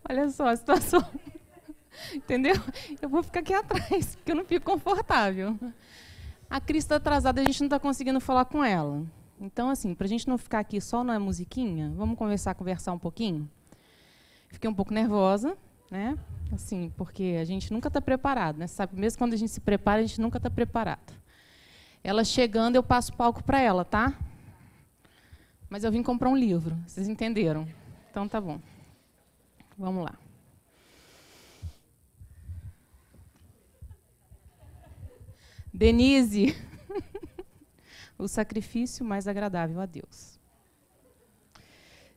Olha só a situação. Entendeu? Eu vou ficar aqui atrás, porque eu não fico confortável. A Cris está atrasada, a gente não está conseguindo falar com ela. Então, assim, para a gente não ficar aqui só na musiquinha, vamos conversar um pouquinho? Fiquei um pouco nervosa, né? Assim, porque a gente nunca está preparado, né? Sabe, mesmo quando a gente se prepara, a gente nunca está preparado. Ela chegando, eu passo o palco para ela, tá? Mas eu vim comprar um livro, vocês entenderam? Então, tá bom. Vamos lá. Denise, o sacrifício mais agradável a Deus.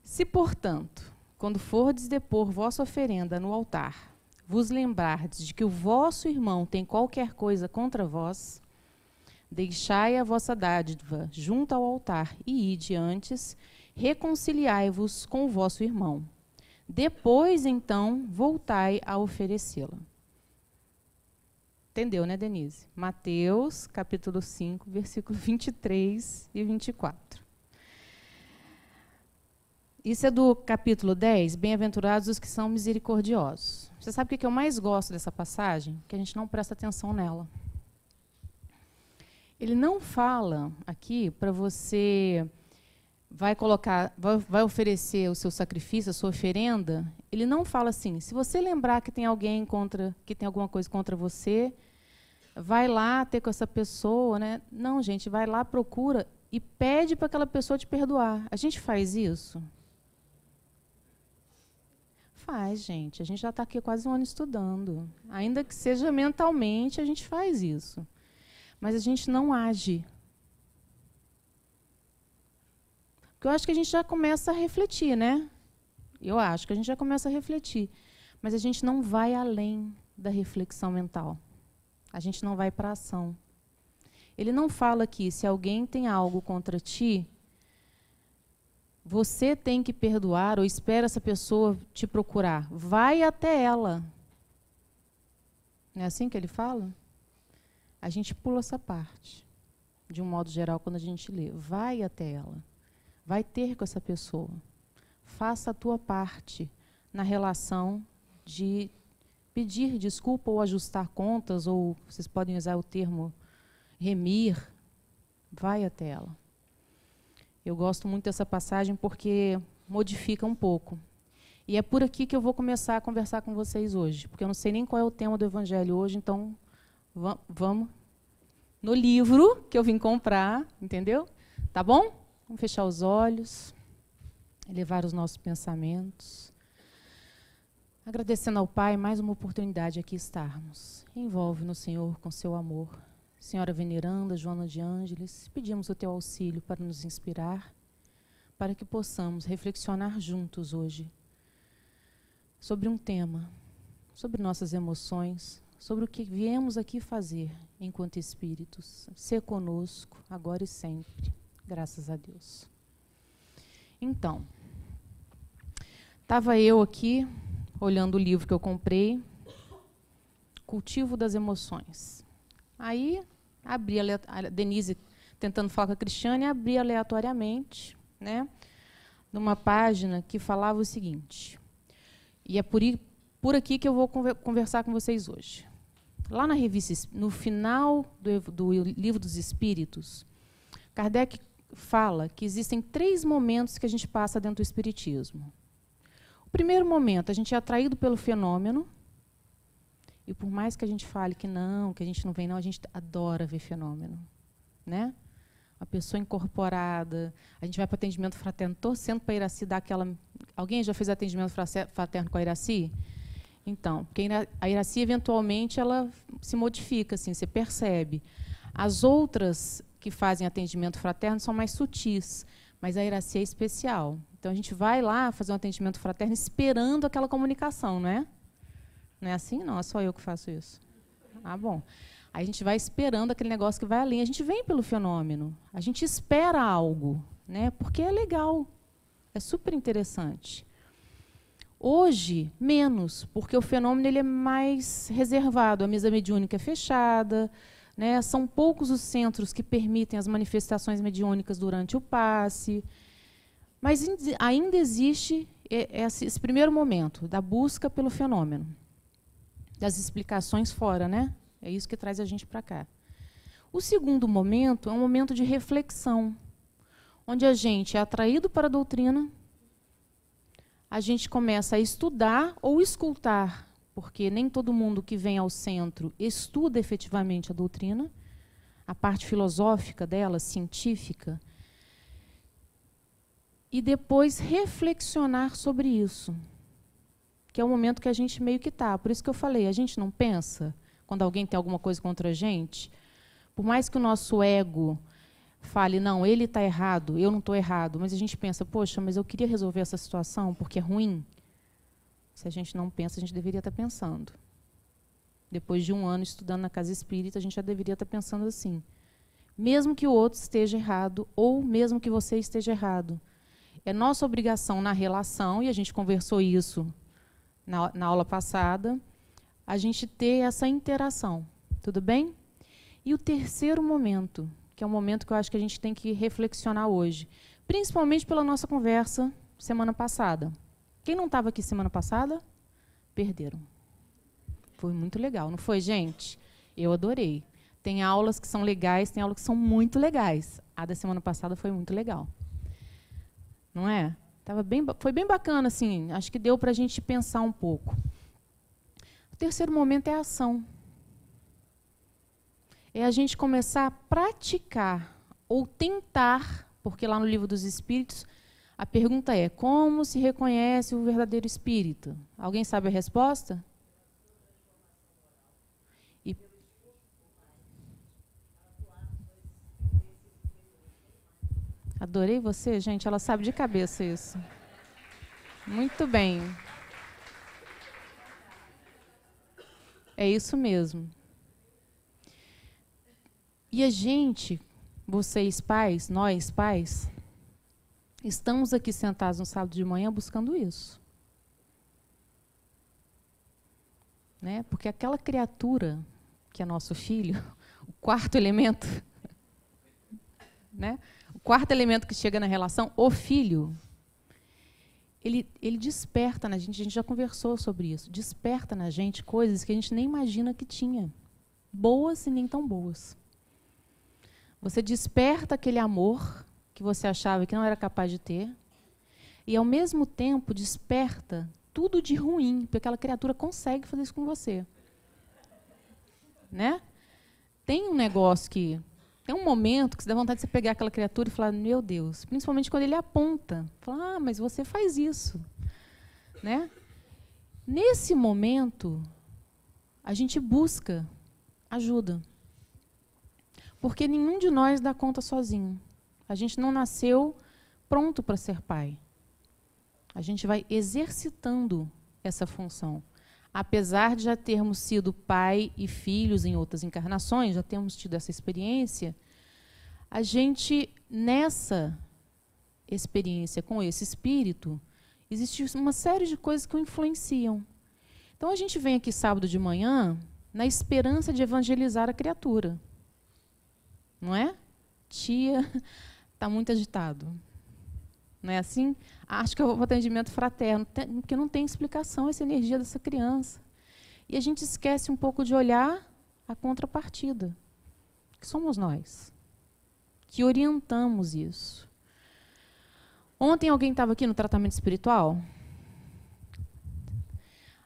Se, portanto, quando fordes depor vossa oferenda no altar, vos lembrardes de que o vosso irmão tem qualquer coisa contra vós, deixai a vossa dádiva junto ao altar e ide antes, reconciliai-vos com o vosso irmão. Depois, então, voltai a oferecê-la. Entendeu, né, Denise? Mateus, capítulo 5, versículo 23 e 24. Isso é do capítulo 10, Bem-aventurados os que são misericordiosos. Você sabe o que eu mais gosto dessa passagem? Que a gente não presta atenção nela. Ele não fala aqui para você vai oferecer o seu sacrifício, a sua oferenda. Ele não fala assim, se você lembrar que tem alguém que tem alguma coisa contra você, vai lá ter com essa pessoa, né? Não, gente, vai lá, procura e pede para aquela pessoa te perdoar. A gente faz isso? Faz, gente. A gente já está aqui quase um ano estudando. Ainda que seja mentalmente, a gente faz isso. Mas a gente não age. Porque eu acho que a gente já começa a refletir, né? Eu acho que a gente já começa a refletir. Mas a gente não vai além da reflexão mental. A gente não vai para a ação. Ele não fala aqui, se alguém tem algo contra ti, você tem que perdoar ou espera essa pessoa te procurar. Vai até ela. Não é assim que ele fala? A gente pula essa parte, de um modo geral, quando a gente lê. Vai até ela. Vai ter com essa pessoa. Faça a tua parte na relação de pedir desculpa ou ajustar contas, ou vocês podem usar o termo remir. Vai até ela. Eu gosto muito dessa passagem porque modifica um pouco. E é por aqui que eu vou começar a conversar com vocês hoje, porque eu não sei nem qual é o tema do Evangelho hoje, então vamos no livro que eu vim comprar, entendeu? Tá bom? Vamos fechar os olhos, elevar os nossos pensamentos, agradecendo ao Pai mais uma oportunidade de aqui estarmos. Envolve-nos, Senhor, com seu amor. Senhora veneranda, Joana de Ângeles, pedimos o teu auxílio para nos inspirar, para que possamos reflexionar juntos hoje sobre um tema, sobre nossas emoções, sobre o que viemos aqui fazer enquanto espíritos. Ser conosco, agora e sempre. Graças a Deus. Então, estava eu aqui, olhando o livro que eu comprei, Cultivo das Emoções. Aí, abri a Denise tentando falar com a Cristiane, abri aleatoriamente, né, numa página que falava o seguinte, e é por aqui que eu vou conversar com vocês hoje. Lá na revista, no final do Livro dos Espíritos, Kardec fala que existem 3 momentos que a gente passa dentro do Espiritismo. O primeiro momento, a gente é atraído pelo fenômeno, e por mais que a gente fale que a gente não vem não, a gente adora ver fenômeno, né? A pessoa incorporada, a gente vai para o atendimento fraterno, torcendo para a Iraci dar aquela... Alguém já fez atendimento fraterno com a Iraci? Então, porque a Iraci, eventualmente, ela se modifica, assim, você percebe. As outras que fazem atendimento fraterno são mais sutis, mas a Iraci é especial. Então, a gente vai lá fazer um atendimento fraterno esperando aquela comunicação, não é? Não é assim? Não, é só eu que faço isso. Ah, bom. Aí a gente vai esperando aquele negócio que vai além. A gente vem pelo fenômeno. A gente espera algo, né? Porque é legal. É super interessante. Hoje, menos, porque o fenômeno ele é mais reservado. A mesa mediúnica é fechada, né? São poucos os centros que permitem as manifestações mediúnicas durante o passe. Mas ainda existe esse primeiro momento da busca pelo fenômeno, das explicações fora, né? É isso que traz a gente para cá. O segundo momento é um momento de reflexão, onde a gente é atraído para a doutrina, a gente começa a estudar ou escutar, porque nem todo mundo que vem ao centro estuda efetivamente a doutrina, a parte filosófica dela, científica, e depois reflexionar sobre isso, que é o momento que a gente meio que está. Por isso que eu falei, a gente não pensa, quando alguém tem alguma coisa contra a gente, por mais que o nosso ego fale, não, ele está errado, eu não estou errado, mas a gente pensa, poxa, mas eu queria resolver essa situação porque é ruim. Se a gente não pensa, a gente deveria estar pensando. Depois de 1 ano estudando na casa espírita, a gente já deveria estar pensando assim. Mesmo que o outro esteja errado, ou mesmo que você esteja errado. É nossa obrigação na relação, e a gente conversou isso na aula passada, a gente ter essa interação. Tudo bem? E o terceiro momento, que é um momento que eu acho que a gente tem que reflexionar hoje, principalmente pela nossa conversa semana passada. Quem não estava aqui semana passada, perderam. Foi muito legal, não foi, gente? Eu adorei. Tem aulas que são legais, tem aulas que são muito legais. A da semana passada foi muito legal. Não é? Foi bem bacana, assim. Acho que deu para a gente pensar um pouco. O terceiro momento é a ação. É a gente começar a praticar ou tentar, porque lá no Livro dos Espíritos, a pergunta é, como se reconhece o verdadeiro espírito? Alguém sabe a resposta? Adorei você, gente. Ela sabe de cabeça isso. Muito bem. É isso mesmo. E a gente, vocês pais, nós pais, estamos aqui sentados no sábado de manhã buscando isso. Né? Porque aquela criatura que é nosso filho, o quarto elemento, né? O quarto elemento que chega na relação, o filho, ele desperta na gente, a gente já conversou sobre isso, desperta na gente coisas que a gente nem imagina que tinha, boas e nem tão boas. Você desperta aquele amor que você achava que não era capaz de ter, e ao mesmo tempo desperta tudo de ruim, porque aquela criatura consegue fazer isso com você. Né? Tem um negócio que... Tem um momento que você dá vontade de você pegar aquela criatura e falar, meu Deus, principalmente quando ele aponta. Fala, ah, mas você faz isso. Né? Nesse momento, a gente busca ajuda. Porque nenhum de nós dá conta sozinho. A gente não nasceu pronto para ser pai. A gente vai exercitando essa função. Apesar de já termos sido pai e filhos em outras encarnações, já temos tido essa experiência, a gente, nessa experiência com esse espírito, existe uma série de coisas que o influenciam. Então, a gente vem aqui sábado de manhã na esperança de evangelizar a criatura. Não é? Tia, está muito agitado. Não é assim? Acho que é o atendimento fraterno, porque não tem explicação essa energia dessa criança. E a gente esquece um pouco de olhar a contrapartida, que somos nós, que orientamos isso. Ontem alguém estava aqui no tratamento espiritual?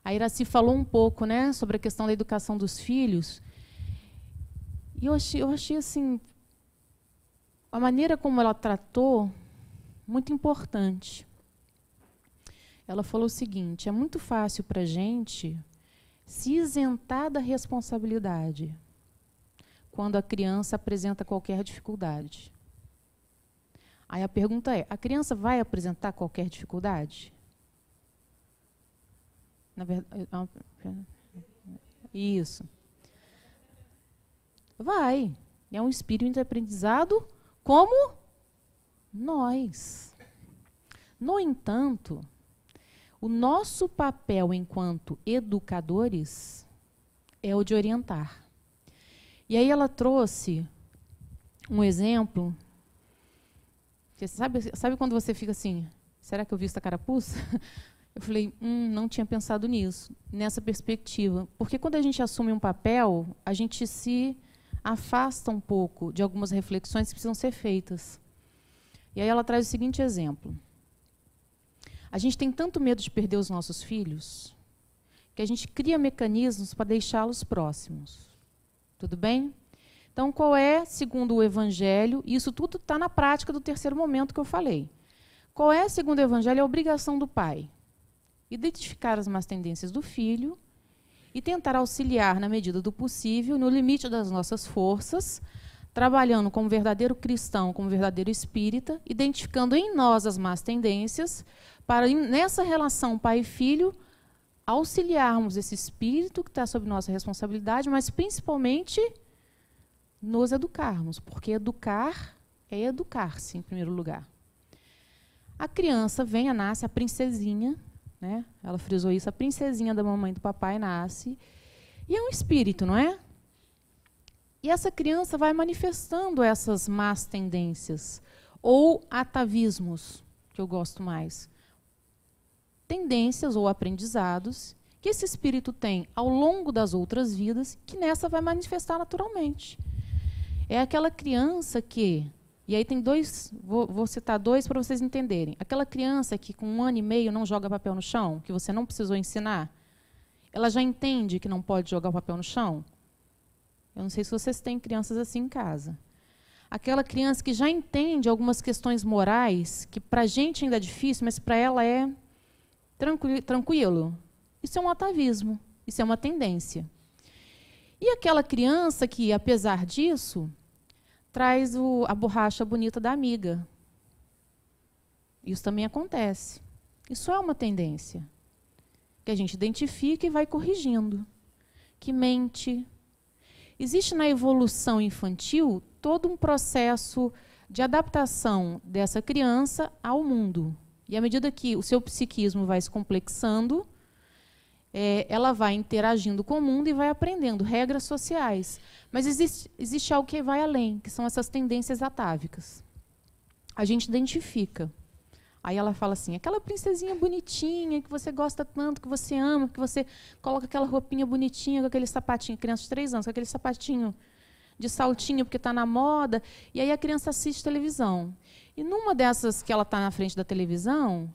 A Iraci falou um pouco, né, sobre a questão da educação dos filhos. E eu achei assim, a maneira como ela tratou, muito importante. Ela falou o seguinte, é muito fácil para a gente se isentar da responsabilidade quando a criança apresenta qualquer dificuldade. Aí a pergunta é, a criança vai apresentar qualquer dificuldade? Na verdade, isso. Vai. É um espírito de aprendizado como nós. No entanto, o nosso papel enquanto educadores é o de orientar. E aí ela trouxe um exemplo. Sabe quando você fica assim, será que eu visto a carapuça? Eu falei, não tinha pensado nisso, nessa perspectiva. Porque quando a gente assume um papel, a gente se afasta um pouco de algumas reflexões que precisam ser feitas. E aí ela traz o seguinte exemplo. A gente tem tanto medo de perder os nossos filhos, que a gente cria mecanismos para deixá-los próximos. Tudo bem? Então, qual é, segundo o Evangelho, e isso tudo está na prática do terceiro momento que eu falei. Qual é, segundo o Evangelho, a obrigação do pai? Identificar as más tendências do filho e tentar auxiliar, na medida do possível, no limite das nossas forças, trabalhando como verdadeiro cristão, como verdadeiro espírita, identificando em nós as más tendências, para, nessa relação pai e filho, auxiliarmos esse espírito que está sob nossa responsabilidade, mas principalmente nos educarmos, porque educar é educar-se, em primeiro lugar. A criança vem, nasce, a princesinha, né? Ela frisou isso, a princesinha da mamãe e do papai nasce, e é um espírito, não é? E essa criança vai manifestando essas más tendências, ou atavismos, que eu gosto mais. Tendências ou aprendizados que esse espírito tem ao longo das outras vidas, que nessa vai manifestar naturalmente. É aquela criança que... E aí tem dois, vou citar dois para vocês entenderem. Aquela criança que com 1 ano e meio não joga papel no chão, que você não precisou ensinar, ela já entende que não pode jogar o papel no chão? Eu não sei se vocês têm crianças assim em casa. Aquela criança que já entende algumas questões morais, que para a gente ainda é difícil, mas para ela é tranquilo. Isso é um atavismo, isso é uma tendência. E aquela criança que, apesar disso, traz a borracha bonita da amiga. Isso também acontece. Isso é uma tendência que a gente identifica e vai corrigindo. Que mente. Existe na evolução infantil todo um processo de adaptação dessa criança ao mundo. E à medida que o seu psiquismo vai se complexando, ela vai interagindo com o mundo e vai aprendendo regras sociais. Mas existe algo que vai além, que são essas tendências atávicas. A gente identifica. Aí ela fala assim, aquela princesinha bonitinha, que você gosta tanto, que você ama, que você coloca aquela roupinha bonitinha, com aquele sapatinho, criança de 3 anos, com aquele sapatinho de saltinho, porque está na moda, e aí a criança assiste televisão. E numa dessas que ela está na frente da televisão,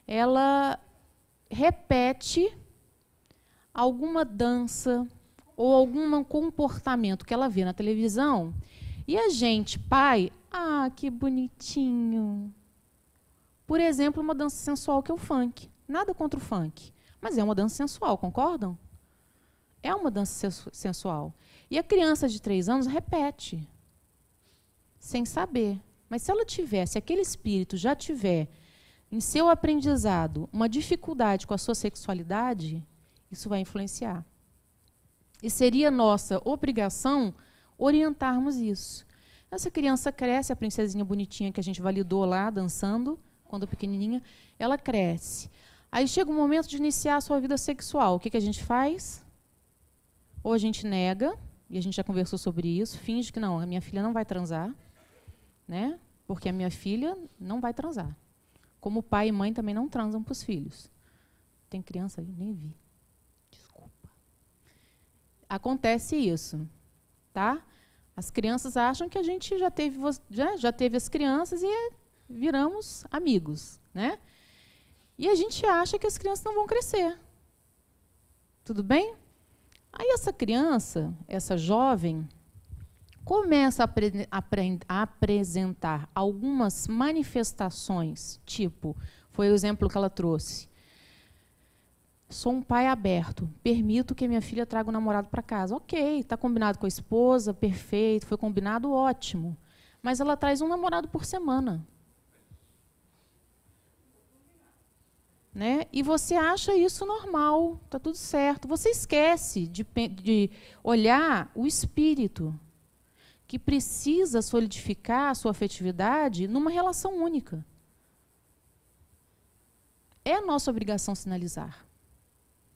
ela repete alguma dança ou algum comportamento que ela vê na televisão, e a gente, pai, que bonitinho. Por exemplo, uma dança sensual que é o funk. Nada contra o funk, mas é uma dança sensual, concordam? É uma dança sensual. E a criança de 3 anos repete, sem saber. Mas se ela tiver, se aquele espírito já tiver em seu aprendizado uma dificuldade com a sua sexualidade, isso vai influenciar. E seria nossa obrigação orientarmos isso. Essa criança cresce, a princesinha bonitinha que a gente validou lá, dançando, quando pequenininha, ela cresce. Aí chega o momento de iniciar a sua vida sexual. O que a gente faz? Ou a gente nega, e a gente já conversou sobre isso, finge que não, a minha filha não vai transar, né? Porque a minha filha não vai transar. Como pai e mãe também não transam para os filhos. Tem criança aí? Nem vi. Desculpa. Acontece isso, tá? As crianças acham que a gente já teve as crianças e viramos amigos, né? E a gente acha que as crianças não vão crescer. Tudo bem? Aí essa criança, essa jovem, começa a apresentar algumas manifestações, tipo, foi o exemplo que ela trouxe. Sou um pai aberto, permito que minha filha traga o namorado para casa. Ok, está combinado com a esposa, perfeito, foi combinado, ótimo. Mas ela traz um namorado por semana. Né? E você acha isso normal, está tudo certo. Você esquece de olhar o espírito, que precisa solidificar a sua afetividade numa relação única. É a nossa obrigação sinalizar.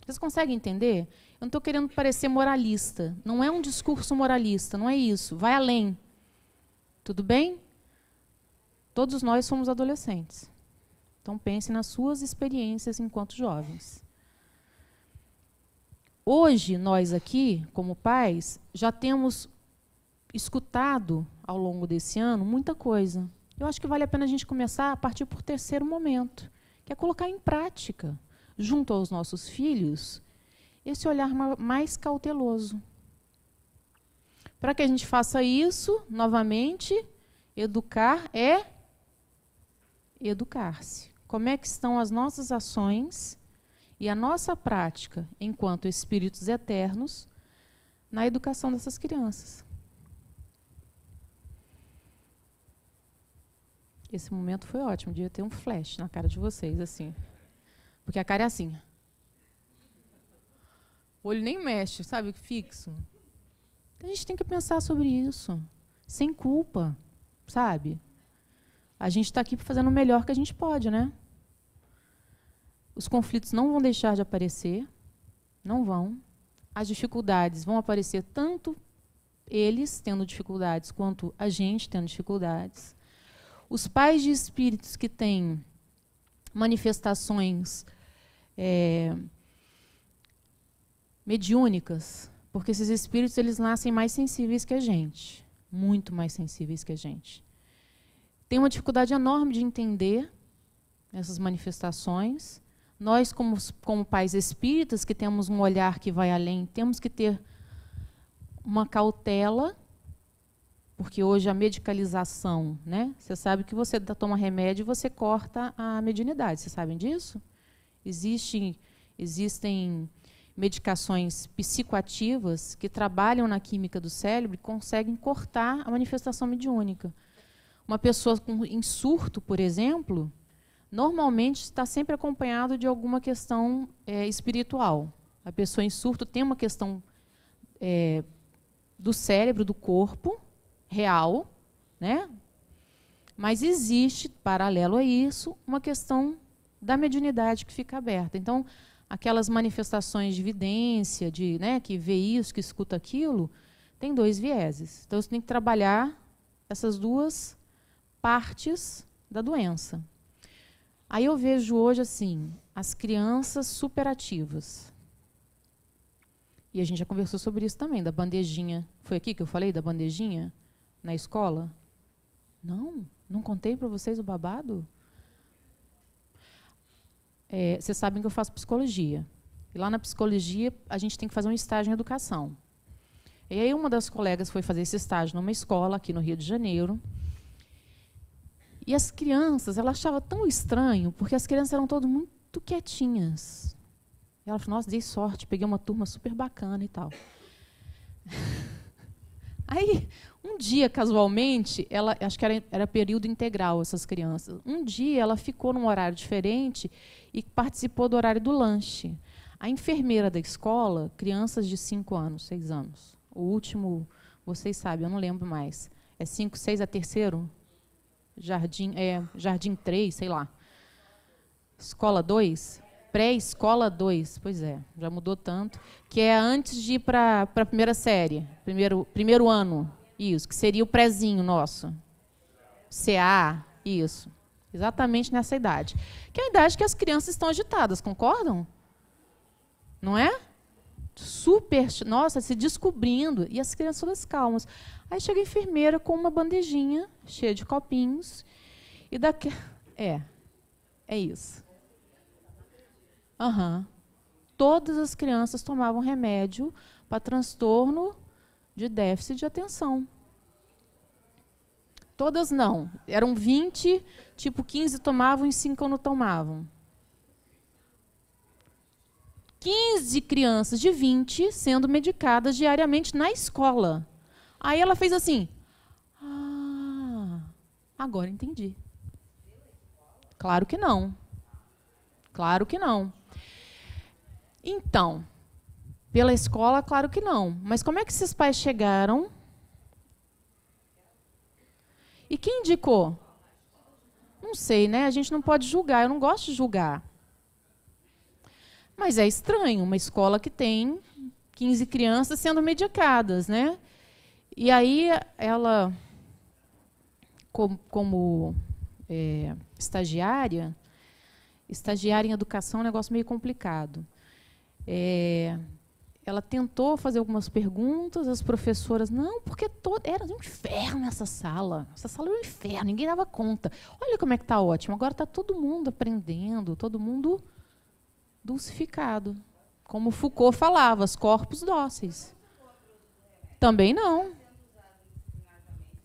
Vocês conseguem entender? Eu não estou querendo parecer moralista. Não é um discurso moralista, não é isso. Vai além. Tudo bem? Todos nós somos adolescentes. Então, pense nas suas experiências enquanto jovens. Hoje, nós aqui, como pais, já temos escutado, ao longo desse ano, muita coisa. Eu acho que vale a pena a gente começar a partir por terceiro momento, que é colocar em prática, junto aos nossos filhos, esse olhar mais cauteloso. Para que a gente faça isso, novamente, educar é educar-se. Como é que estão as nossas ações e a nossa prática, enquanto espíritos eternos, na educação dessas crianças? Esse momento foi ótimo, devia ter um flash na cara de vocês, assim. Porque a cara é assim. O olho nem mexe, sabe? Fixo. Então, a gente tem que pensar sobre isso, sem culpa, sabe? A gente está aqui fazendo o melhor que a gente pode, né? Os conflitos não vão deixar de aparecer, não vão. As dificuldades vão aparecer, tanto eles tendo dificuldades, quanto a gente tendo dificuldades. Os pais de espíritos que têm manifestações mediúnicas, porque esses espíritos eles nascem mais sensíveis que a gente, muito mais sensíveis que a gente. Tem uma dificuldade enorme de entender essas manifestações. Nós, como pais espíritas, que temos um olhar que vai além, temos que ter uma cautela, porque hoje a medicalização, né? Você sabe que você toma remédio e você corta a mediunidade, vocês sabem disso? Existem medicações psicoativas que trabalham na química do cérebro e conseguem cortar a manifestação mediúnica. Uma pessoa em surto, por exemplo, normalmente está sempre acompanhado de alguma questão espiritual. A pessoa em surto tem uma questão do cérebro, do corpo, real, né? Mas existe, paralelo a isso, uma questão da mediunidade que fica aberta. Então, aquelas manifestações de vidência, né, que vê isso, que escuta aquilo, tem dois vieses. Então, você tem que trabalhar essas duas partes da doença. Aí eu vejo hoje, assim, as crianças superativas. E a gente já conversou sobre isso também, da bandejinha. Foi aqui que eu falei da bandejinha? Na escola? Não? Não contei para vocês o babado? Vocês sabem que eu faço psicologia. E lá na psicologia, a gente tem que fazer um estágio em educação. E aí uma das colegas foi fazer esse estágio numa escola aqui no Rio de Janeiro. E as crianças, ela achava tão estranho, porque as crianças eram todas muito quietinhas. E ela falou, nossa, dei sorte, peguei uma turma super bacana e tal. Aí, um dia, casualmente, acho que era período integral, essas crianças. Um dia, ela ficou num horário diferente e participou do horário do lanche. A enfermeira da escola, crianças de 5 anos, 6 anos. O último, vocês sabem, eu não lembro mais. É 5, 6, é terceiro? Jardim 3, sei lá. Escola 2? Pré-escola 2, pois é, já mudou tanto, que é antes de ir para a primeira série, primeiro ano, isso, que seria o prézinho nosso. CA, isso, exatamente nessa idade. Que é a idade que as crianças estão agitadas, concordam? Não é? Super, nossa, se descobrindo, e as crianças todas calmas. Aí chega a enfermeira com uma bandejinha cheia de copinhos, e daqui... É isso. Uhum. Todas as crianças tomavam remédio para transtorno de déficit de atenção. Todas não. Eram 20, tipo 15 tomavam e 5 não tomavam. 15 crianças de 20 sendo medicadas diariamente na escola. Aí ela fez assim, agora entendi. Claro que não. Claro que não. Então, pela escola, claro que não. Mas como é que esses pais chegaram? E quem indicou? Não sei, né? A gente não pode julgar, eu não gosto de julgar. Mas é estranho, uma escola que tem 15 crianças sendo medicadas, né? E aí ela, como estagiária, estagiária em educação é um negócio meio complicado. Ela tentou fazer algumas perguntas, as professoras, não, porque era um inferno essa sala era um inferno, ninguém dava conta. Olha como é que está ótimo, agora está todo mundo aprendendo, todo mundo dulcificado. Como Foucault falava, os corpos dóceis. Também não.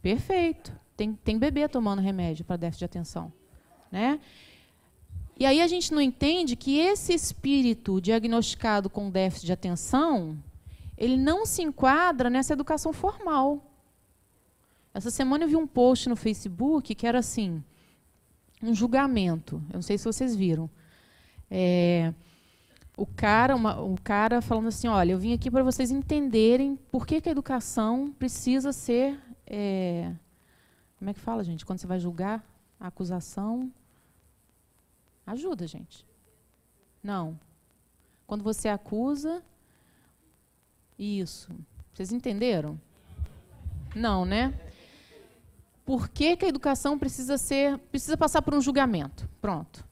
Perfeito. Tem bebê tomando remédio para déficit de atenção. Né? E aí a gente não entende que esse espírito diagnosticado com déficit de atenção, ele não se enquadra nessa educação formal. Essa semana eu vi um post no Facebook que era assim, um julgamento. Eu não sei se vocês viram. O cara falando assim, olha, eu vim aqui para vocês entenderem por que a educação precisa ser... como é que fala, gente? Quando você vai julgar a acusação... Ajuda, gente. Não. Quando você acusa... Isso. Vocês entenderam? Não, né? Por que a educação precisa passar por um julgamento? Pronto.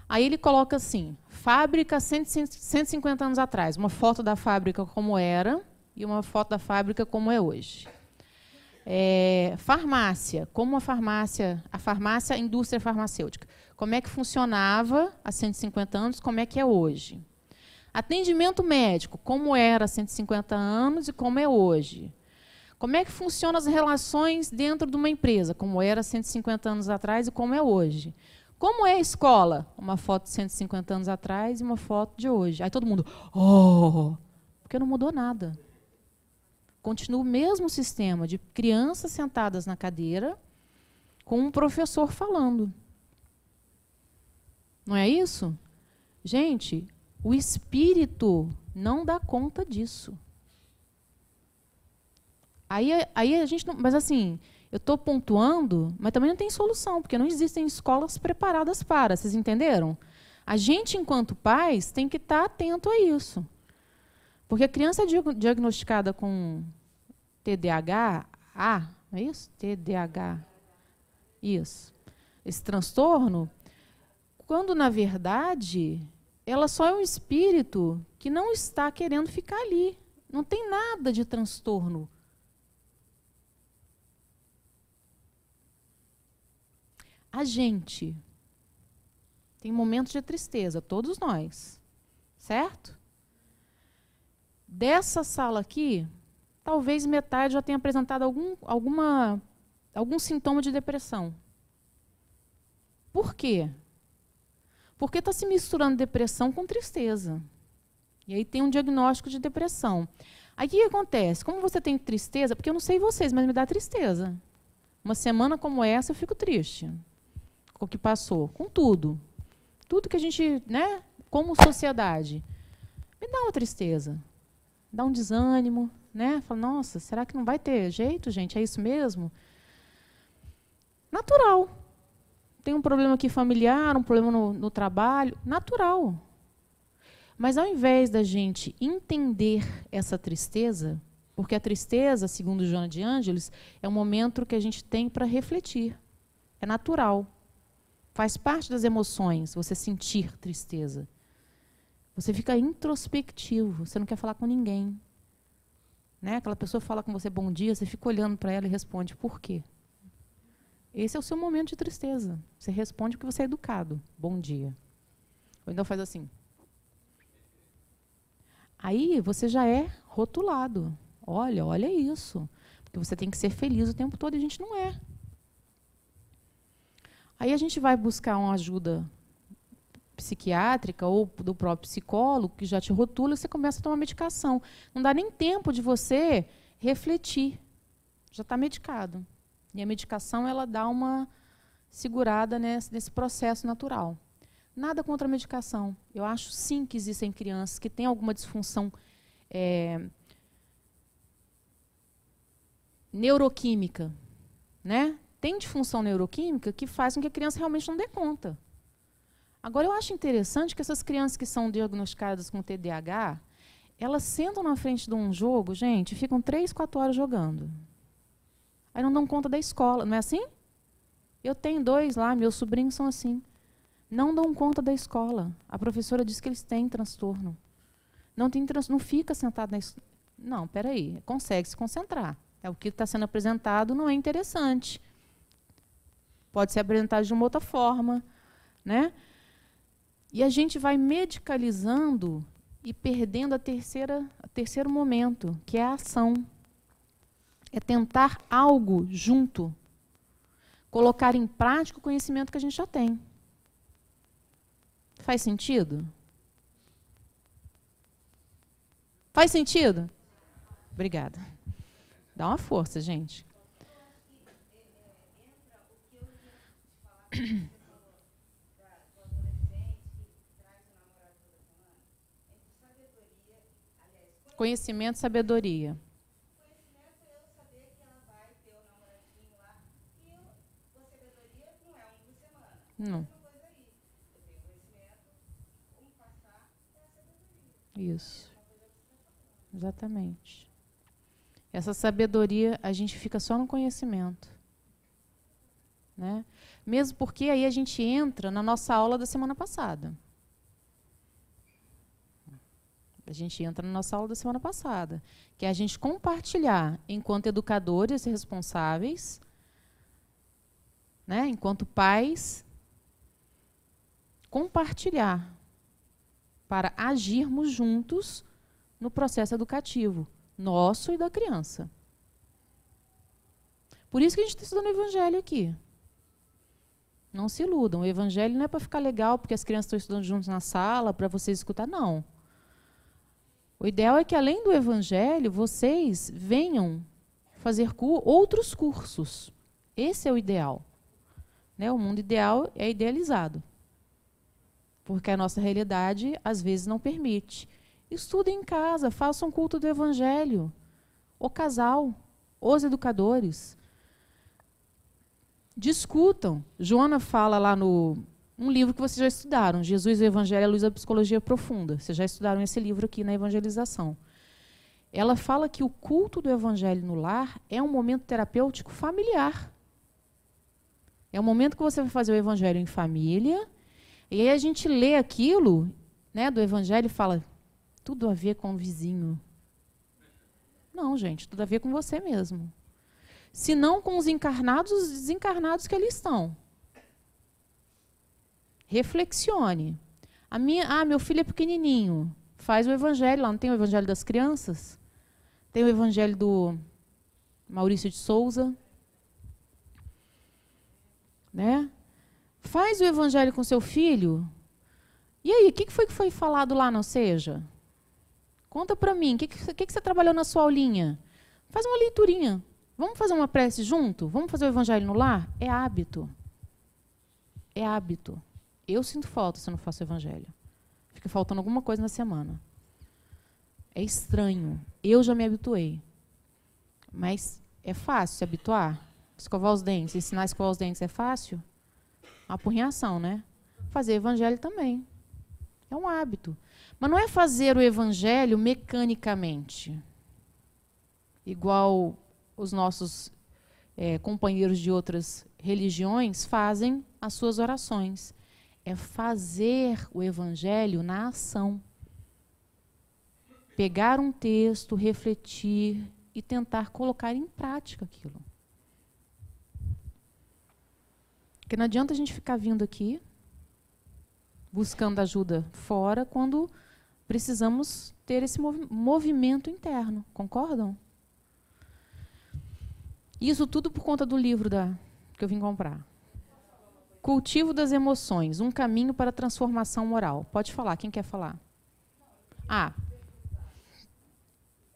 Aí ele coloca assim, fábrica 150 anos atrás, uma foto da fábrica como era e uma foto da fábrica como é hoje. Farmácia, como a farmácia, a indústria farmacêutica. Como é que funcionava há 150 anos, como é que é hoje. Atendimento médico, como era há 150 anos e como é hoje. Como é que funcionam as relações dentro de uma empresa, como era há 150 anos atrás e como é hoje. Como é a escola? Uma foto de 150 anos atrás e uma foto de hoje. Aí todo mundo, porque não mudou nada. Continua o mesmo sistema de crianças sentadas na cadeira com um professor falando. Não é isso? Gente, o espírito não dá conta disso. Aí a gente não... Mas assim, eu estou pontuando, mas também não tem solução, porque não existem escolas preparadas para. Vocês entenderam? A gente, enquanto pais, tem que estar atento a isso. Porque a criança diagnosticada com TDAH, não é isso? TDAH. Isso. Esse transtorno, quando, na verdade, ela só é um espírito que não está querendo ficar ali. Não tem nada de transtorno. A gente tem momentos de tristeza, todos nós. Certo? Dessa sala aqui, talvez metade já tenha apresentado algum sintoma de depressão. Por quê? Porque está se misturando depressão com tristeza. E aí tem um diagnóstico de depressão. Aí o que acontece? Como você tem tristeza, porque eu não sei vocês, mas me dá tristeza. Uma semana como essa eu fico triste. Com o que passou, com tudo. Tudo que a gente, né, como sociedade, me dá uma tristeza. Dá um desânimo, né? Fala, nossa, será que não vai ter jeito, gente? É isso mesmo? Natural. Tem um problema aqui familiar, um problema no trabalho, natural. Mas ao invés da gente entender essa tristeza, porque a tristeza, segundo Joana de Ângeles, é um momento que a gente tem para refletir. É natural. Faz parte das emoções você sentir tristeza. Você fica introspectivo, você não quer falar com ninguém. Né? Aquela pessoa fala com você bom dia, você fica olhando para ela e responde por quê? Esse é o seu momento de tristeza. Você responde porque você é educado. Bom dia. Ou então faz assim. Aí você já é rotulado. Olha isso. Porque você tem que ser feliz o tempo todo e a gente não é. Aí a gente vai buscar uma ajuda psiquiátrica ou do próprio psicólogo, que já te rotula, e você começa a tomar medicação. Não dá nem tempo de você refletir. Já está medicado. E a medicação ela dá uma segurada nesse processo natural. Nada contra a medicação. Eu acho, sim, que existem crianças que têm alguma disfunção neuroquímica. Né? Tem disfunção neuroquímica que faz com que a criança realmente não dê conta. Agora, eu acho interessante que essas crianças que são diagnosticadas com TDAH, elas sentam na frente de um jogo, gente, ficam 3, 4 horas jogando. Aí não dão conta da escola, não é assim? Eu tenho 2 lá, meus sobrinhos são assim. Não dão conta da escola. A professora diz que eles têm transtorno. Não fica sentado na escola. Não, peraí, consegue se concentrar. O que está sendo apresentado não é interessante. Pode ser apresentado de uma outra forma, né? E a gente vai medicalizando e perdendo o terceiro momento, que é a ação. É tentar algo junto. Colocar em prática o conhecimento que a gente já tem. Faz sentido? Faz sentido? Obrigada. Dá uma força, gente. Conhecimento e sabedoria. Conhecimento é eu saber que ela vai ter o namoradinho lá e a sabedoria não é por semana. Não. Uma coisa aí. Eu tenho conhecimento, como passar é a sabedoria. Isso. Exatamente. Essa sabedoria, a gente fica só no conhecimento. Né? Mesmo porque aí a gente entra na nossa aula da semana passada. A gente entra na nossa aula da semana passada, que é a gente compartilhar, enquanto educadores responsáveis, né, enquanto pais, compartilhar para agirmos juntos no processo educativo, nosso e da criança. Por isso que a gente está estudando o Evangelho aqui. Não se iludam, o Evangelho não é para ficar legal porque as crianças estão estudando juntos na sala, para vocês escutar, não. O ideal é que, além do Evangelho, vocês venham fazer outros cursos. Esse é o ideal. Né? O mundo ideal é idealizado. Porque a nossa realidade, às vezes, não permite. Estudem em casa, façam culto do Evangelho. O casal, os educadores. Discutam. Joana fala lá um livro que vocês já estudaram, Jesus, o Evangelho à Luz da Psicologia Profunda. Vocês já estudaram esse livro aqui na evangelização. Ela fala que o culto do Evangelho no lar é um momento terapêutico familiar. É um momento que você vai fazer o Evangelho em família, e aí a gente lê aquilo, né, do Evangelho e fala, tudo a ver com o vizinho. Não, gente, tudo a ver com você mesmo. Se não com os encarnados, os desencarnados que ali estão. Reflexione. Meu filho é pequenininho. Faz o Evangelho lá. Não tem o Evangelho das crianças? Tem o Evangelho do Maurício de Souza. Né? Faz o Evangelho com seu filho. E aí, o que foi falado lá, não seja? Conta para mim. O que você trabalhou na sua aulinha? Faz uma leiturinha. Vamos fazer uma prece junto? Vamos fazer o Evangelho no lar? É hábito. É hábito. Eu sinto falta se eu não faço o Evangelho. Fica faltando alguma coisa na semana. É estranho. Eu já me habituei. Mas é fácil se habituar? Escovar os dentes, ensinar a escovar os dentes é fácil? Uma apurrinhação, né? Fazer Evangelho também. É um hábito. Mas não é fazer o Evangelho mecanicamente. Igual os nossos companheiros de outras religiões fazem as suas orações. É fazer o Evangelho na ação. Pegar um texto, refletir e tentar colocar em prática aquilo. Porque não adianta a gente ficar vindo aqui, buscando ajuda fora, quando precisamos ter esse movimento interno. Concordam? Isso tudo por conta do livro que eu vim comprar. Cultivo das Emoções, um caminho para a transformação moral. Pode falar, quem quer falar?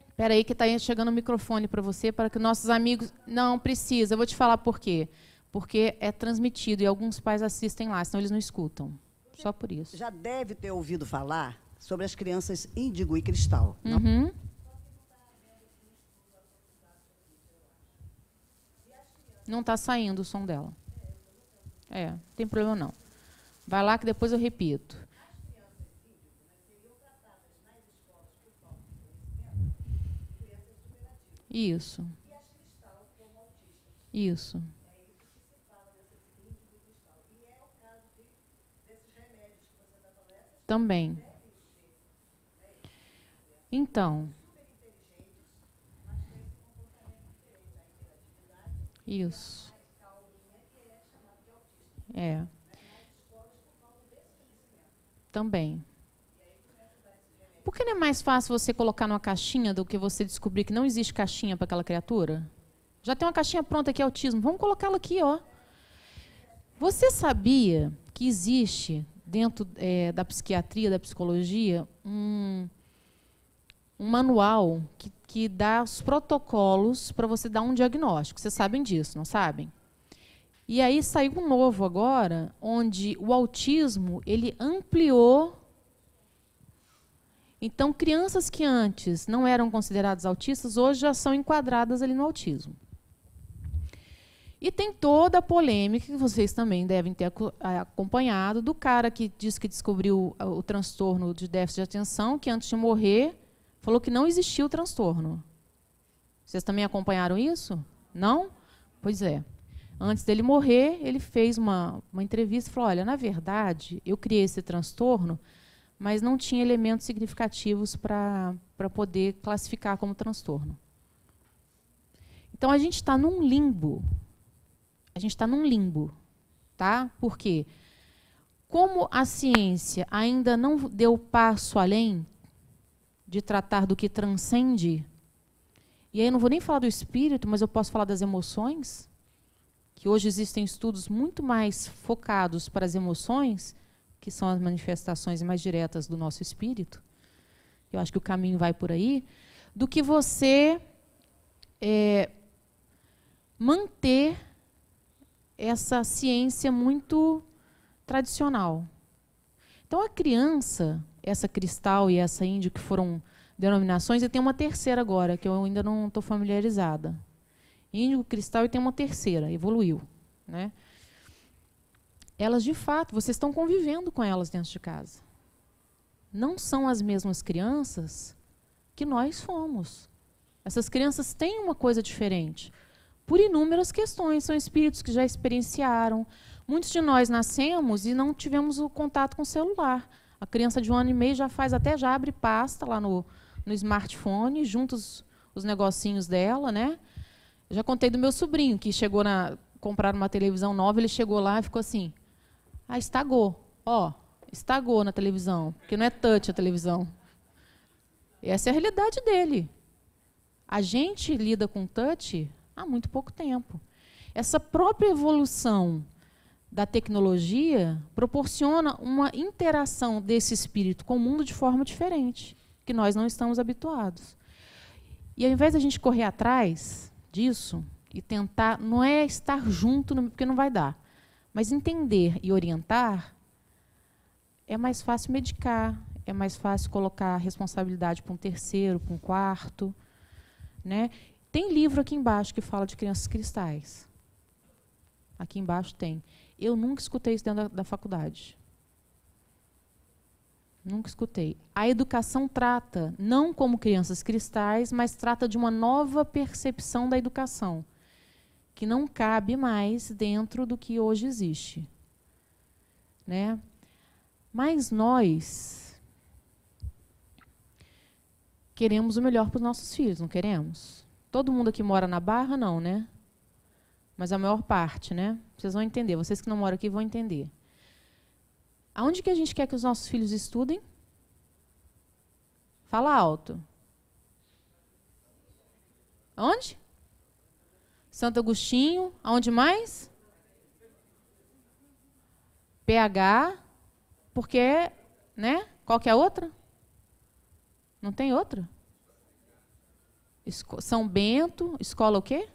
Espera aí que está chegando o microfone para você, para que nossos amigos... Não, precisa, eu vou te falar por quê. Porque é transmitido e alguns pais assistem lá, senão eles não escutam. Só por isso. Já deve ter ouvido falar sobre as crianças Índigo e Cristal. Uhum. Não está saindo o som dela. Não tem problema não. Vai lá que depois eu repito. Isso. Isso. Também. Então. Isso. É. Também. Por que não é mais fácil você colocar numa caixinha do que você descobrir que não existe caixinha para aquela criatura? Já tem uma caixinha pronta aqui, autismo. Vamos colocá-la aqui, ó. Você sabia que existe, dentro da psiquiatria, da psicologia, um manual que dá os protocolos para você dar um diagnóstico? Vocês sabem disso, não sabem? E aí saiu um novo agora, onde o autismo ele ampliou. Então, crianças que antes não eram consideradas autistas, hoje já são enquadradas ali no autismo. E tem toda a polêmica, que vocês também devem ter acompanhado, do cara que diz que descobriu o transtorno de déficit de atenção, que antes de morrer, falou que não existia o transtorno. Vocês também acompanharam isso? Não? Pois é. Antes dele morrer, ele fez uma entrevista e falou, olha, na verdade, eu criei esse transtorno, mas não tinha elementos significativos para poder classificar como transtorno. Então, a gente está num limbo. A gente está num limbo. Tá? Por quê? Como a ciência ainda não deu passo além de tratar do que transcende, e aí eu não vou nem falar do espírito, mas eu posso falar das emoções, que hoje existem estudos muito mais focados para as emoções, que são as manifestações mais diretas do nosso espírito, eu acho que o caminho vai por aí, do que você manter essa ciência muito tradicional. Então, a criança, essa cristal e essa índio, que foram denominações, e tem uma terceira agora, que eu ainda não estou familiarizada. Índigo, cristal, e tem uma terceira, evoluiu. Né? Elas, de fato, vocês estão convivendo com elas dentro de casa. Não são as mesmas crianças que nós fomos. Essas crianças têm uma coisa diferente, por inúmeras questões. São espíritos que já experienciaram. Muitos de nós nascemos e não tivemos o contato com o celular. A criança de 1 ano e meio já abre pasta lá no smartphone, junta os negocinhos dela, né? Eu já contei do meu sobrinho, que chegou comprar uma televisão nova, ele chegou lá e ficou assim, estagou. Ó, estagou na televisão, porque não é touch a televisão. Essa é a realidade dele. A gente lida com touch há muito pouco tempo. Essa própria evolução da tecnologia proporciona uma interação desse espírito com o mundo de forma diferente, que nós não estamos habituados. E ao invés da gente correr atrás disso e tentar, não é estar junto, porque não vai dar, mas entender e orientar, é mais fácil medicar, é mais fácil colocar a responsabilidade para um terceiro, para um quarto. Né? Tem livro aqui embaixo que fala de crianças cristais. Aqui embaixo tem. Eu nunca escutei isso dentro da faculdade. Nunca escutei. A educação trata, não como crianças cristais, mas trata de uma nova percepção da educação, que não cabe mais dentro do que hoje existe. Né? Mas nós queremos o melhor para os nossos filhos, não queremos? Todo mundo aqui mora na Barra, não, né? Mas a maior parte, né? Vocês vão entender, vocês que não moram aqui vão entender. Aonde que a gente quer que os nossos filhos estudem? Fala alto. Onde? Santo Agostinho. Aonde mais? PH. Porque, né? Qual que é a outra? Não tem outra? São Bento, escola o quê?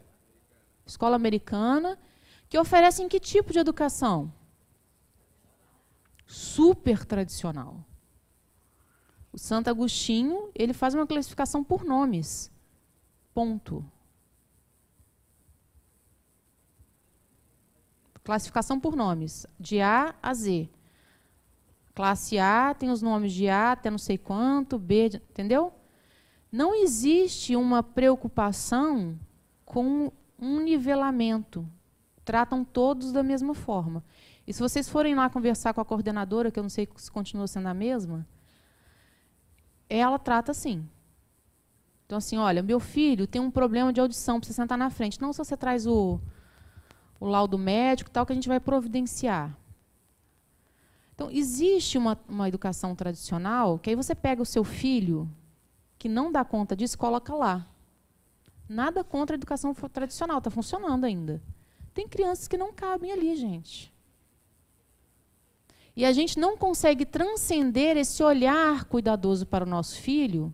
Escola americana, que oferecem que tipo de educação? Super tradicional. O Santo Agostinho, ele faz uma classificação por nomes. Ponto. Classificação por nomes, de A a Z. Classe A tem os nomes de A até não sei quanto, B, entendeu? Não existe uma preocupação com um nivelamento. Tratam todos da mesma forma. E se vocês forem lá conversar com a coordenadora, que eu não sei se continua sendo a mesma, ela trata assim. Então, assim, olha, meu filho tem um problema de audição, precisa sentar na frente. Não, se você traz o laudo médico e tal, que a gente vai providenciar. Então, existe uma educação tradicional, que aí você pega o seu filho, que não dá conta disso, coloca lá. Nada contra a educação tradicional, está funcionando ainda. Tem crianças que não cabem ali, gente. E a gente não consegue transcender esse olhar cuidadoso para o nosso filho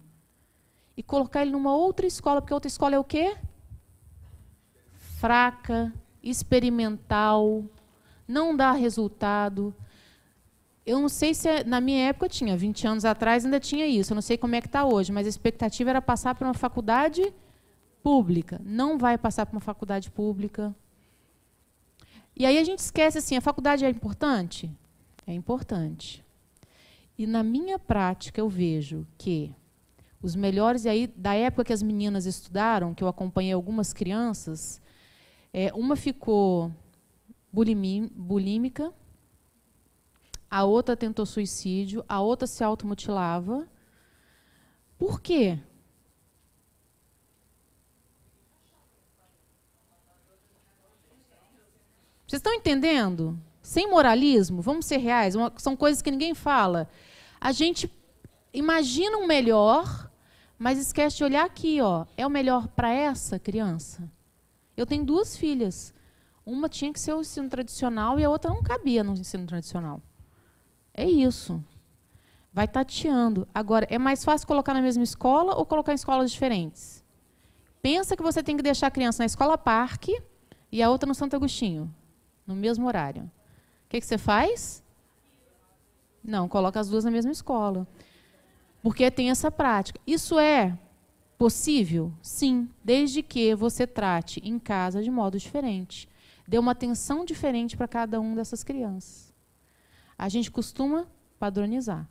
e colocar ele numa outra escola, porque a outra escola é o quê? Fraca, experimental, não dá resultado. Eu não sei se na minha época tinha, 20 anos atrás ainda tinha isso, eu não sei como é que está hoje, mas a expectativa era passar para uma faculdade pública. Não vai passar para uma faculdade pública. E aí a gente esquece assim, a faculdade é importante? É importante. E na minha prática eu vejo que os melhores, e aí da época que as meninas estudaram, que eu acompanhei algumas crianças, uma ficou bulímica, a outra tentou suicídio, a outra se automutilava. Por quê? Vocês estão entendendo? Sem moralismo, vamos ser reais, são coisas que ninguém fala. A gente imagina um melhor, mas esquece de olhar aqui, ó, é o melhor para essa criança? Eu tenho 2 filhas. Uma tinha que ser o ensino tradicional e a outra não cabia no ensino tradicional. É isso. Vai tateando. Agora, é mais fácil colocar na mesma escola ou colocar em escolas diferentes? Pensa que você tem que deixar a criança na escola Parque e a outra no Santo Agostinho, no mesmo horário. O que você faz? Não, coloca as 2 na mesma escola. Porque tem essa prática. Isso é possível? Sim, desde que você trate em casa de modo diferente. Dê uma atenção diferente para cada uma dessas crianças. A gente costuma padronizar.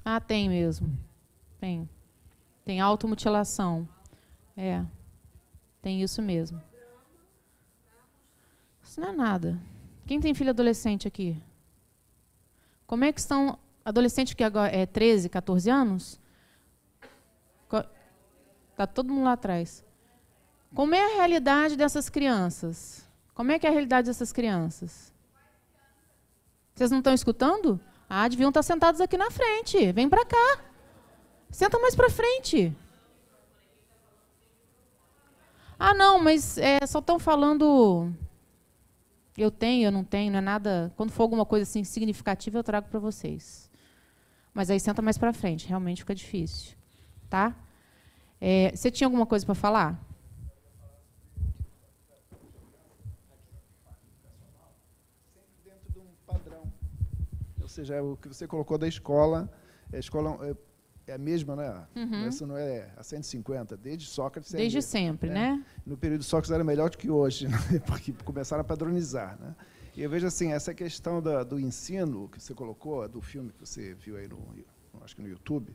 Ah, tem mesmo. Tem. Tem automutilação. Tem isso mesmo. Isso não é nada. Quem tem filho adolescente aqui? Como é que estão adolescentes que agora é 13, 14 anos? Está todo mundo lá atrás. Como é a realidade dessas crianças? Como é que é a realidade dessas crianças? Vocês não estão escutando? Ah, deviam estar sentados aqui na frente. Vem para cá. Senta mais para frente. Ah, não, mas só estão falando... Eu tenho, eu não tenho, não é nada... Quando for alguma coisa assim significativa, eu trago para vocês. Mas aí senta mais para frente, realmente fica difícil. Tá? Você tinha alguma coisa para falar? Sempre dentro de um padrão. Ou seja, o que você colocou da escola, a escola é a mesma, né? Uhum. Essa não é a 150, desde Sócrates. Desde sempre, né? No período de Sócrates era melhor do que hoje, né? Porque começaram a padronizar, né? E eu vejo assim, essa questão do ensino que você colocou, do filme que você viu aí acho que no YouTube,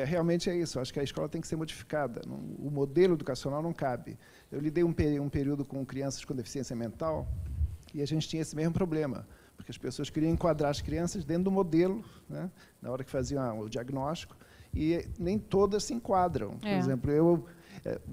realmente é isso. Acho que a escola tem que ser modificada. O modelo educacional não cabe. Eu lidei um período com crianças com deficiência mental e a gente tinha esse mesmo problema, porque as pessoas queriam enquadrar as crianças dentro do modelo, né, na hora que faziam o diagnóstico, e nem todas se enquadram. Por exemplo,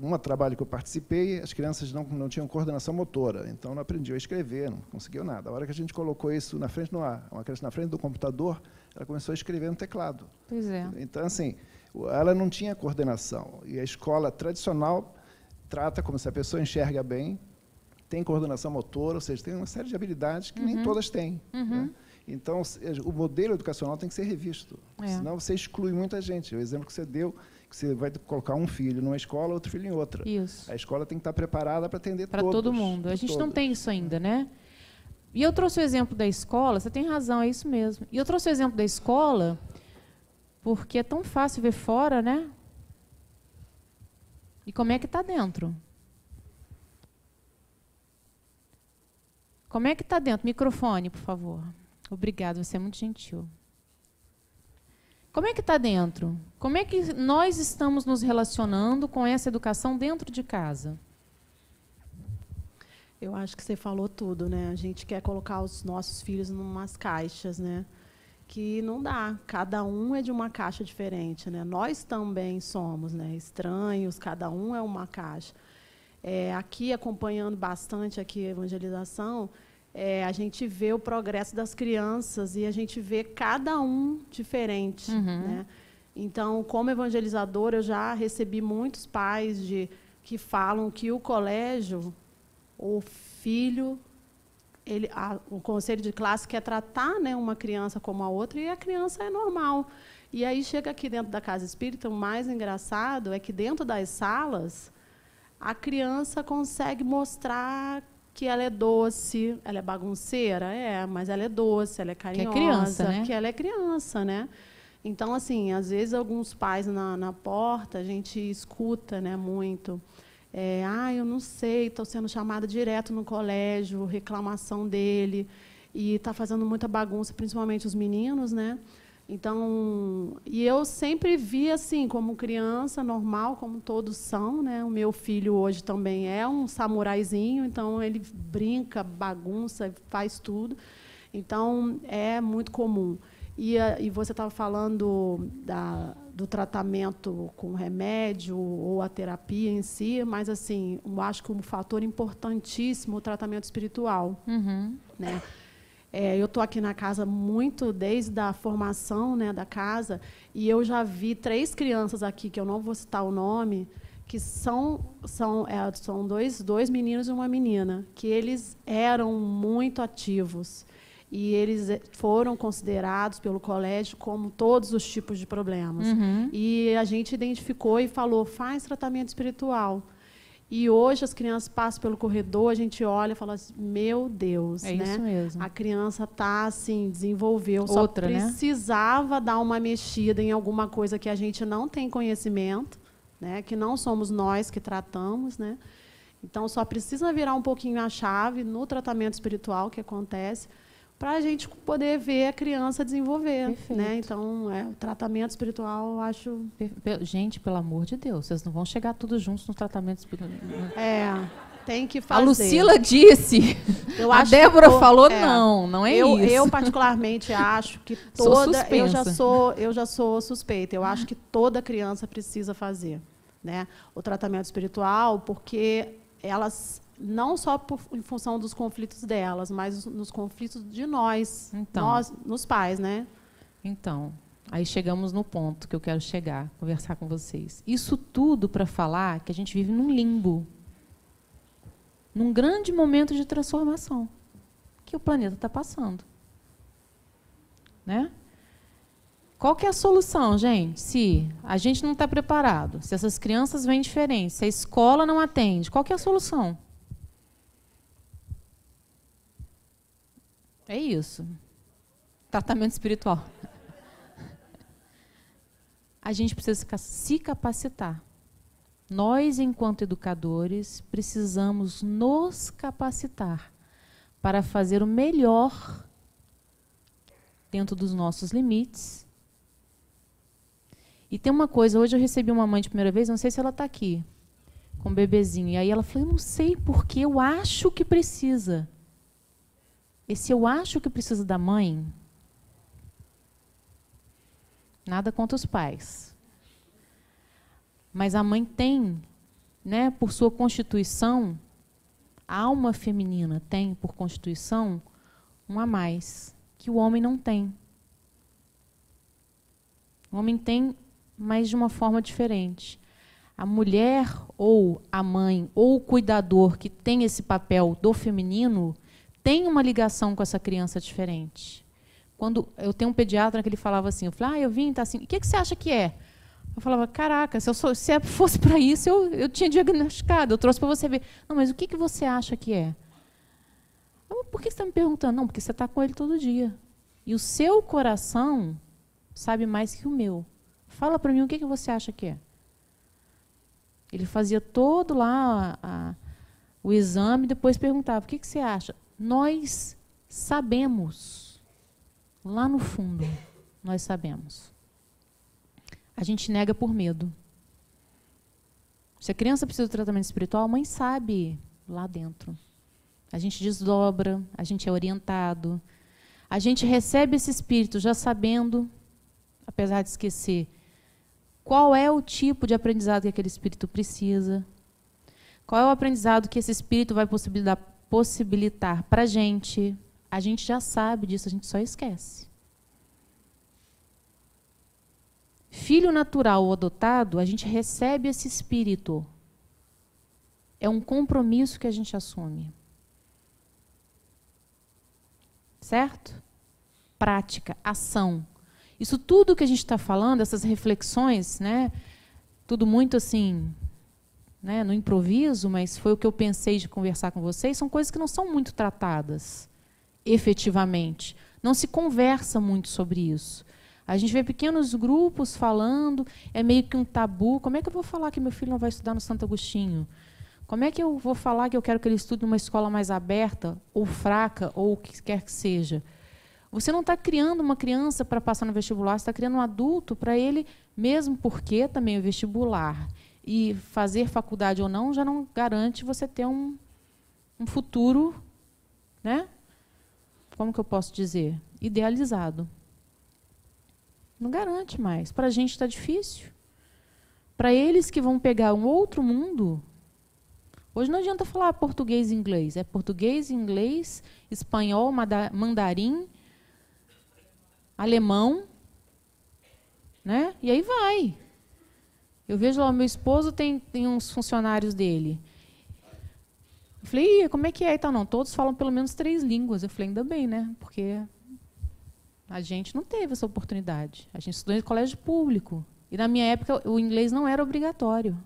um trabalho que eu participei, as crianças não tinham coordenação motora, então não aprendiam a escrever, não conseguiam nada. A hora que a gente colocou isso na frente, uma criança na frente do computador, ela começou a escrever no teclado. Pois é. Então, assim, ela não tinha coordenação. E a escola tradicional trata como se a pessoa enxerga bem, tem coordenação motora, ou seja, tem uma série de habilidades que nem todas têm. Né? Então, o modelo educacional tem que ser revisto, senão você exclui muita gente. O exemplo que você deu, que você vai colocar um filho numa escola, outro filho em outra. Isso. A escola tem que estar preparada para atender todos. Para todo mundo. A gente não tem isso ainda, né? E eu trouxe o exemplo da escola, você tem razão, é isso mesmo. E eu trouxe o exemplo da escola porque é tão fácil ver fora, né? E como é que está dentro? Como é que está dentro? Microfone, por favor. Obrigada, você é muito gentil. Como é que está dentro? Como é que nós estamos nos relacionando com essa educação dentro de casa? Eu acho que você falou tudo, né? A gente quer colocar os nossos filhos em umas caixas, né? Que não dá. Cada um é de uma caixa diferente, né? Nós também somos, né? Estranhos, cada um é uma caixa. Aqui, acompanhando bastante aqui a evangelização, a gente vê o progresso das crianças e a gente vê cada um diferente, né? Então, como evangelizadora, eu já recebi muitos pais que falam que o colégio, o filho, o conselho de classe quer tratar, né, uma criança como a outra e a criança é normal. E aí chega aqui dentro da casa espírita, o mais engraçado é que dentro das salas a criança consegue mostrar que ela é doce, ela é bagunceira, mas ela é doce, ela é carinhosa, que é criança, né? Que ela é criança, né? Então, assim, às vezes alguns pais na porta a gente escuta, né, muito. Eu não sei, estou sendo chamada direto no colégio, reclamação dele, e está fazendo muita bagunça, principalmente os meninos, né? Então, e eu sempre vi assim, como criança normal, como todos são, né? O meu filho hoje também é um samuraizinho, então ele brinca, bagunça, faz tudo. Então, é muito comum. E você estava falando do tratamento com remédio ou a terapia em si, mas assim, eu acho que um fator importantíssimo é o tratamento espiritual, né? Eu estou aqui na casa muito desde a formação, né, da casa, e eu já vi 3 crianças aqui, que eu não vou citar o nome, que são dois meninos e uma menina, que eles eram muito ativos. E eles foram considerados pelo colégio como todos os tipos de problemas. E a gente identificou e falou, faz tratamento espiritual. E hoje as crianças passam pelo corredor, a gente olha e fala assim, meu Deus, né? Isso mesmo. A criança está assim, desenvolveu, outra, só precisava, né, dar uma mexida em alguma coisa que a gente não tem conhecimento, né, que não somos nós que tratamos, né? Então só precisa virar um pouquinho a chave no tratamento espiritual que acontece, para a gente poder ver a criança desenvolver. Perfeito. Né? Então, o tratamento espiritual, eu acho... Gente, pelo amor de Deus, vocês não vão chegar todos juntos no tratamento espiritual. Tem que fazer. A Lucila disse, a Débora falou, não é isso. Eu, particularmente, acho que eu já sou suspeita. Eu acho que toda criança precisa fazer, né, o tratamento espiritual, porque elas... não só em função dos conflitos delas, mas nos conflitos de nós, nos pais, né? Então, aí chegamos no ponto que eu quero chegar, conversar com vocês. Isso tudo para falar que a gente vive num limbo, num grande momento de transformação que o planeta está passando, né? Qual que é a solução, gente? Se a gente não está preparado, se essas crianças vêm diferentes, se a escola não atende, qual que é a solução? É isso. Tratamento espiritual. A gente precisa se capacitar. Nós, enquanto educadores, precisamos nos capacitar para fazer o melhor dentro dos nossos limites. E tem uma coisa, hoje eu recebi uma mãe de primeira vez, não sei se ela está aqui, com um bebezinho. E aí ela falou, eu não sei porque eu acho que precisa. Esse eu acho que precisa da mãe, nada contra os pais. Mas a mãe tem, né, por sua constituição, a alma feminina tem, por constituição, um a mais, que o homem não tem. O homem tem, mas de uma forma diferente. A mulher, ou a mãe, ou o cuidador que tem esse papel do feminino, tem uma ligação com essa criança diferente. Quando eu tenho um pediatra que ele falava assim, eu falei, eu vim, tá assim, o que você acha que é? Eu falava, caraca, se fosse para isso, eu tinha diagnosticado, eu trouxe para você ver. Não, mas o que você acha que é? Por que você está me perguntando? Não, porque você está com ele todo dia. E o seu coração sabe mais que o meu. Fala para mim o que você acha que é. Ele fazia todo lá o exame, depois perguntava, o que você acha? Nós sabemos, lá no fundo, nós sabemos. A gente nega por medo. Se a criança precisa de tratamento espiritual, a mãe sabe lá dentro. A gente desdobra, a gente é orientado, a gente recebe esse espírito já sabendo, apesar de esquecer, qual é o tipo de aprendizado que aquele espírito precisa, qual é o aprendizado que esse espírito vai possibilitar para a gente já sabe disso, a gente só esquece. Filho natural ou adotado, a gente recebe esse espírito. É um compromisso que a gente assume. Certo? Prática, ação. Isso tudo que a gente está falando, essas reflexões, né? Tudo muito assim, né, no improviso, mas foi o que eu pensei de conversar com vocês, são coisas que não são muito tratadas, efetivamente. Não se conversa muito sobre isso. A gente vê pequenos grupos falando, é meio que um tabu. Como é que eu vou falar que meu filho não vai estudar no Santo Agostinho? Como é que eu vou falar que eu quero que ele estude numa escola mais aberta, ou fraca, ou o que quer que seja? Você não está criando uma criança para passar no vestibular, você está criando um adulto para ele, mesmo porque também o vestibular e fazer faculdade ou não já não garante você ter um futuro, né? Como que eu posso dizer? Idealizado. Não garante mais. Para a gente está difícil. Para eles que vão pegar um outro mundo, hoje não adianta falar português e inglês. É português, inglês, espanhol, mandarim, alemão, né? E aí vai. Eu vejo lá, o meu esposo tem uns funcionários dele. Eu falei, como é que é? Então, não, todos falam pelo menos 3 línguas. Eu falei, ainda bem, né? Porque a gente não teve essa oportunidade. A gente estudou em colégio público. E, na minha época, o inglês não era obrigatório.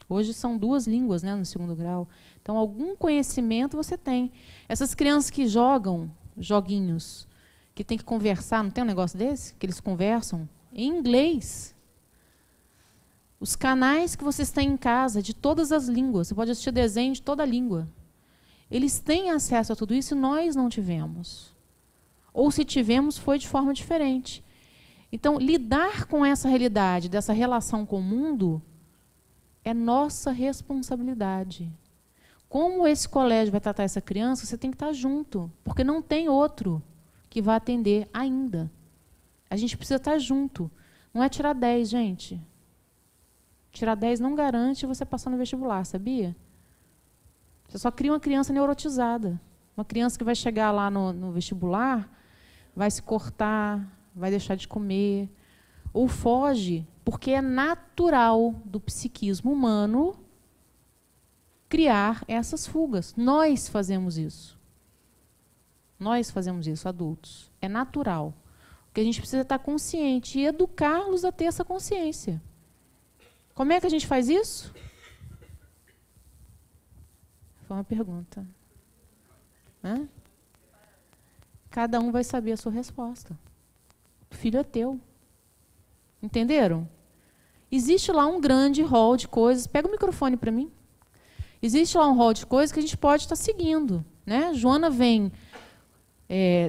Hoje são 2 línguas, né, no 2º grau. Então, algum conhecimento você tem. Essas crianças que jogam joguinhos, que tem que conversar, não tem um negócio desse? Que eles conversam em inglês. Os canais que vocês têm em casa, de todas as línguas, você pode assistir desenho de toda a língua. Eles têm acesso a tudo isso e nós não tivemos. Ou se tivemos, foi de forma diferente. Então, lidar com essa realidade, dessa relação com o mundo, é nossa responsabilidade. Como esse colégio vai tratar essa criança, você tem que estar junto, porque não tem outro que vá atender ainda. A gente precisa estar junto. Não é tirar 10, gente. Tirar 10 não garante você passar no vestibular, sabia? Você só cria uma criança neurotizada. Uma criança que vai chegar lá no vestibular, vai se cortar, vai deixar de comer, ou foge, porque é natural do psiquismo humano criar essas fugas. Nós fazemos isso. Nós fazemos isso, adultos. É natural. O que a gente precisa é estar consciente e educá-los a ter essa consciência. Como é que a gente faz isso? Foi uma pergunta. Hã? Cada um vai saber a sua resposta. O filho é teu. Entenderam? Existe lá um grande hall de coisas. Pega o microfone para mim. Existe lá um hall de coisas que a gente pode estar seguindo, né? Joana vem,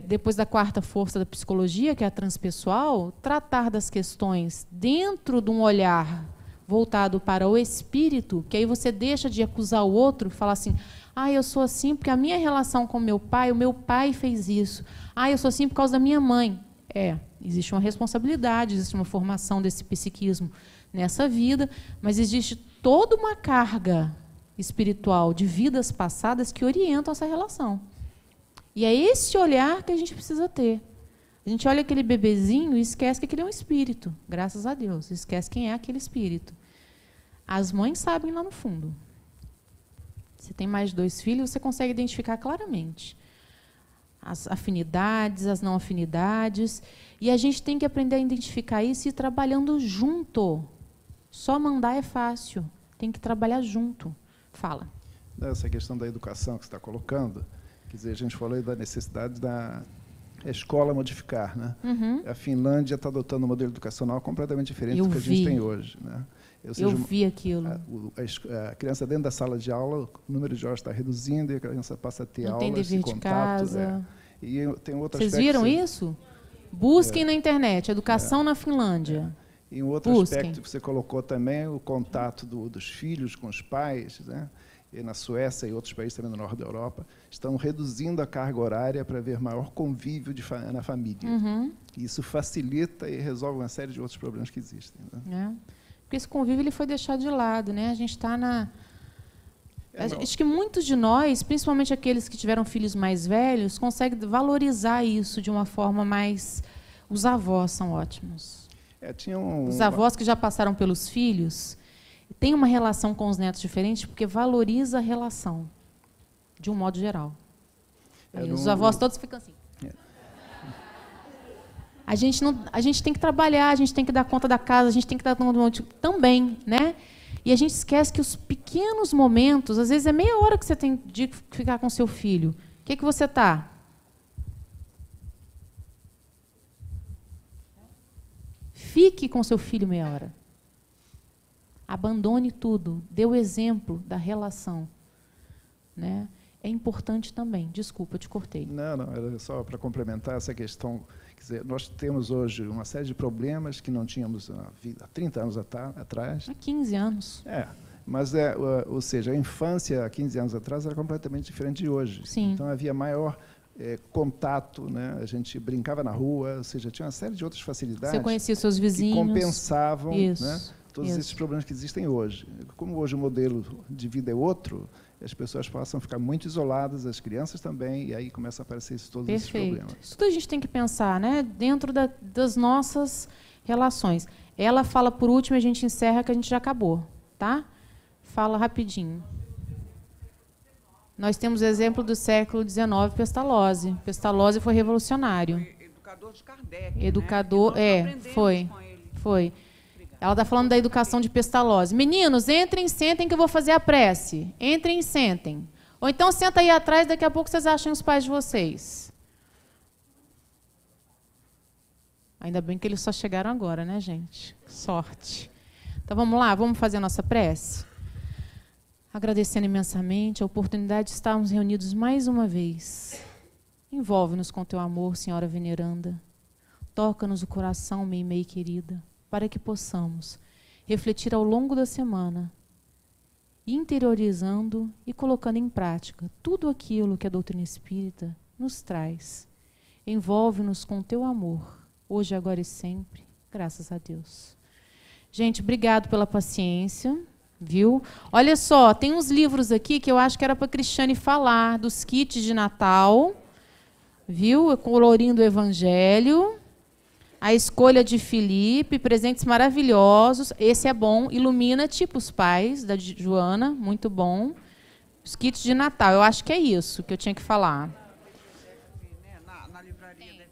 depois da 4ª força da psicologia, que é a transpessoal, tratar das questões dentro de um olhar voltado para o espírito, que aí você deixa de acusar o outro, falar assim, eu sou assim porque a minha relação com o meu pai fez isso. Eu sou assim por causa da minha mãe. Existe uma responsabilidade, existe uma formação desse psiquismo nessa vida, mas existe toda uma carga espiritual de vidas passadas que orientam essa relação. E é esse olhar que a gente precisa ter. A gente olha aquele bebezinho e esquece que aquele é um espírito, graças a Deus. Esquece quem é aquele espírito. As mães sabem lá no fundo. Se tem mais de 2 filhos, você consegue identificar claramente as afinidades, as não afinidades. E a gente tem que aprender a identificar isso e ir trabalhando junto. Só mandar é fácil. Tem que trabalhar junto. Fala. Essa questão da educação que você está colocando, quer dizer, a gente falou aí da necessidade da escola modificar, né? A Finlândia está adotando um modelo educacional completamente diferente do que a gente tem hoje, né? Eu vi aquilo. A criança dentro da sala de aula, o número de horas está reduzindo e a criança passa a ter aula, esse contato. Casa. E tem outro Vocês viram isso? Busquem na internet, educação na Finlândia. E um outro Busquem. aspecto que você colocou também, o contato dos filhos com os pais, né? E na Suécia e outros países também no norte da Europa, estão reduzindo a carga horária para haver maior convívio na família. Isso facilita e resolve uma série de outros problemas que existem, né? Porque esse convívio ele foi deixado de lado, né? A gente está na... Acho que muitos de nós, principalmente aqueles que tiveram filhos mais velhos, conseguem valorizar isso de uma forma mais... Os avós são ótimos. Os avós que já passaram pelos filhos têm uma relação com os netos diferente porque valoriza a relação, de um modo geral. Os avós todos ficam assim. A gente tem que trabalhar, a gente tem que dar conta da casa, a gente tem que dar conta também, né? E a gente esquece que os pequenos momentos, às vezes é meia hora que você tem de ficar com seu filho. O que você está? Fique com seu filho meia hora. Abandone tudo. Dê o exemplo da relação. Né? É importante também. Desculpa, eu te cortei. Não, era só para complementar essa questão. Quer dizer, nós temos hoje uma série de problemas que não tínhamos há 30 anos atrás. Há 15 anos. Mas, ou seja, a infância há 15 anos atrás era completamente diferente de hoje. Sim. Então, havia maior contato, né? A gente brincava na rua, ou seja, tinha uma série de outras facilidades. Você conhecia seus vizinhos. Que compensavam, isso, né, todos esses problemas que existem hoje. Como hoje o modelo de vida é outro, as pessoas passam a ficar muito isoladas, as crianças também, e aí começam a aparecer todos esses problemas. Isso tudo a gente tem que pensar, né, dentro das nossas relações. Ela fala por último e a gente encerra, que a gente já acabou. Tá? Fala rapidinho. Nós temos o exemplo do século XIX, Pestalozzi. Pestalozzi foi revolucionário. Foi educador de Kardec. Educador, né? foi. Ela está falando da educação de Pestalozzi. Meninos, entrem e sentem que eu vou fazer a prece. Entrem e sentem. Ou então senta aí atrás, daqui a pouco vocês acham os pais de vocês. Ainda bem que eles só chegaram agora, né, gente? Sorte. Então vamos lá, vamos fazer a nossa prece? Agradecendo imensamente a oportunidade de estarmos reunidos mais uma vez. Envolve-nos com teu amor, Senhora veneranda. Toca-nos o coração, Meimei querida, para que possamos refletir ao longo da semana, interiorizando e colocando em prática tudo aquilo que a doutrina espírita nos traz. Envolve-nos com teu amor, hoje, agora e sempre, graças a Deus. Gente, obrigado pela paciência. Viu? Olha só, tem uns livros aqui que eu acho que era para a Cristiane falar, dos kits de Natal, viu? Colorindo o Evangelho, a escolha de Felipe, presentes maravilhosos, esse é bom, Ilumina tipo os pais, da Joana, muito bom. Os kits de Natal, eu acho que é isso que eu tinha que falar. Na livraria.